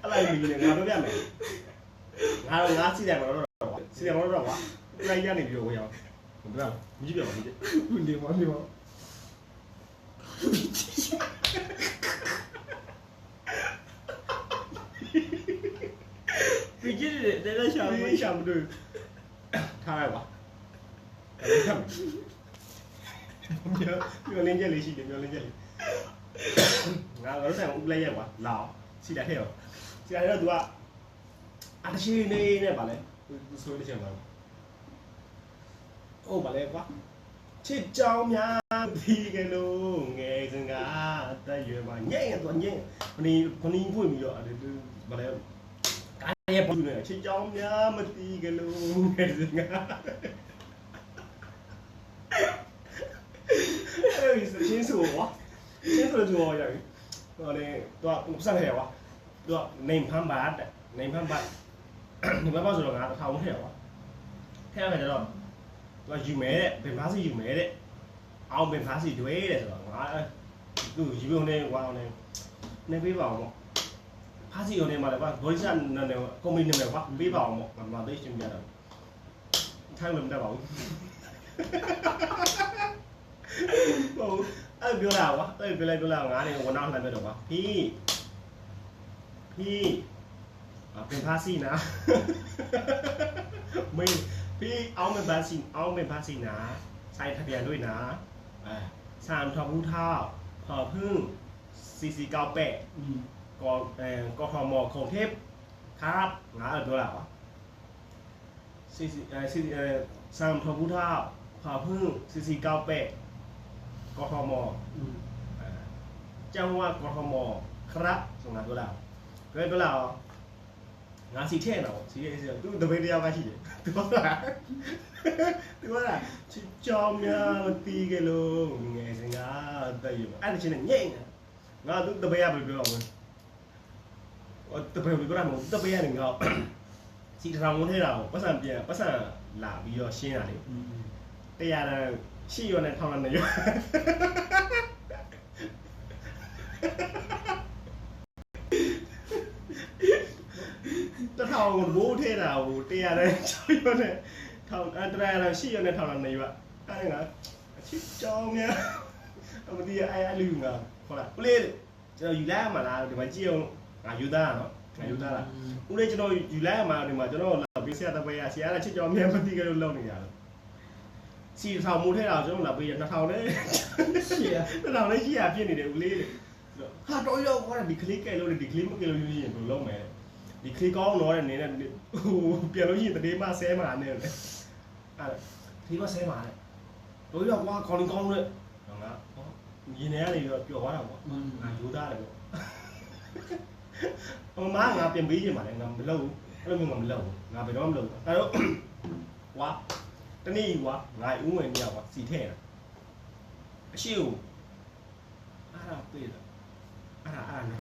อะไรมีเนี่ยงาတော့ပြမယ်ငါစီတယ်မလို့တော့စီတယ်မလို့တော့ကွာလိုက်ရနေပြီတော့ဝေးအောင်ဘယ်တော့မြည်ပြပါဦးဒီနေပါပြကြည့်တယ်တဲ့ရှာမလို့ထားလိုက်ပါမျောလင်းချက်လေးရှိတယ်မျောလင်းချက်လေးငါတို့တိုင်ဦးလိုက်ရက်ကွာလာအောင်စီတယ်ထဲရောစီတယ်တော့ तू ကအတရှိနေနဲ့ဗာလဲဆိုလို့ချက်ပါဟုတ်ဗာလဲကွာချစ်ကြောင်များပြီးကလေးငယ်စင်ကတက်ရွယ်မှာညံ့တော့ညံ့ခဏဖွင့်ပြီးတော့ဗာလဲကားရဲ့ပုံနဲ့ချစ်ကြောင်များမတီးကလေးငယ်စင်ကအဲ့ဒီချင်းဆိုကွာချင်းဆိုကြောရပြီဟိုလေတော့စက်ထဲကွာတော့နေဖမ်းပါတဲ့နေဖမ်းပါနေဖမ်းပါဆိုတော့ငါတစ်ထောင်ထဲကွာထဲရမယ်တော့သူကယူမယ်တဲ့ဘယ်ဖားစီယူမယ်တဲ့အောင်ဘယ်ဖားစီတွေးတဲ့ဆိုတော့ငါသူ့ယူုံနဲ့ကွာအောင်နေပေးပါအောင်ပေါ့ဖားစီုံနဲ့မှာလည်းကွာဘောလိဆာနာနဲ့ကုမ္ပဏီနာမည်ကွာပေးပါအောင်ပေါ့ငါသိရှင်းပြတာထိုင်လို့မတတ်ပါဘူးဟုတ်အဲ့ပြောလာကွာအဲ့ပြောလာငါးနေဝန်အောင်လှမ်းပြတော့ကွာพี่เป็นภาษีนะไม่พี่เอาเป็นภาษีนะใส่ทะเบียนด้วยนะ3 ทผู้เท่าพอพึ่ง4498กทมกรุงเทพครับงาตัวละวะ3 ทผู้เท่าพอพึ่ง4498กทมจังหวัดกทมครับส่งงานตัวละด้วยตัวละငါစီထဲတော့စီထဲသူတပည့်တယောက်ကရှိတယ်သူကချစ်ကြောင်များတီးကလေးငယ်စင်ကတက်ရအဲ့ဒီချင်းနဲ့ညိမ့်တယ်ငါသူတပည့်ရပဲပြောအောင်တပည့်ပြောတာမဟုတ်တပည့်ရတယ်ငါစီထောင်ဝင်ထဲတာကိုပတ်စံလာပြီးတော့ရှင်းတာလေတရားတန်းရှိရောနဲ့ထောင်နဲ့ရောတထောင်ဘိုးထဲတာဟိုတရားတန်း6ရောနဲ့ထောင်တရားတန်း8ရောနဲ့ထောင်နဲ့ရောအဲ့ငါအချစ်ကြောင်များအမတီးအဲ့လူငါဟုတ်လားဦးလေးကျွန်တော်ယူလိုက်ရမှာလားဒီမှာကြည့်အောင်ငါယူသားနော်ငါယူသားလားဦးလေးကျွန်တော်ယူလိုက်ရမှာဒီမှာကျွန်တော်လာပေးဆရာတပည့်ရဆရာကချစ်ကြောင်များမတီးကြလို့လောက်နေကြတယ်စီထောင်မိုးထဲတာကျွန်တော်လာပေးရ2000နဲ့2000နဲ့ရှိရပြည့်နေတယ်ဦးလေးဟာတော့ရောက်သွားတယ်ဒီကလေးကဲလို့ဒီကလေးမကဲလို့ယူရင်ဘယ်လိုလုပ်မလဲဒီခလီကောင်းတော့တဲ့နေနဲ့ဟိုပြန်လို့ရှိရင်တတိမဆဲမှာနဲ့လေအဲ့ဒီမဆဲမှာလေတို့ရောက်ကွာခေါင်းကောင်းတဲ့ငါဟောရင်းနေရနေတော့ပျော်သွားတာပေါ့ငါယူသားတယ်ပေါ့ဟိုမှာငါပြင်ပေးခြင်းပါလေငါမလုပ်ဘူးအဲ့လိုမျိုးငါမလုပ်ဘူးငါဘယ်တော့မှမလုပ်ဘူးဒါတော့ကွာတနေ့ကွာငါဥဝင်နေရကွာစီထဲတာအရှိကိုအဲ့ဒါပေးတာအဲ့ဒါ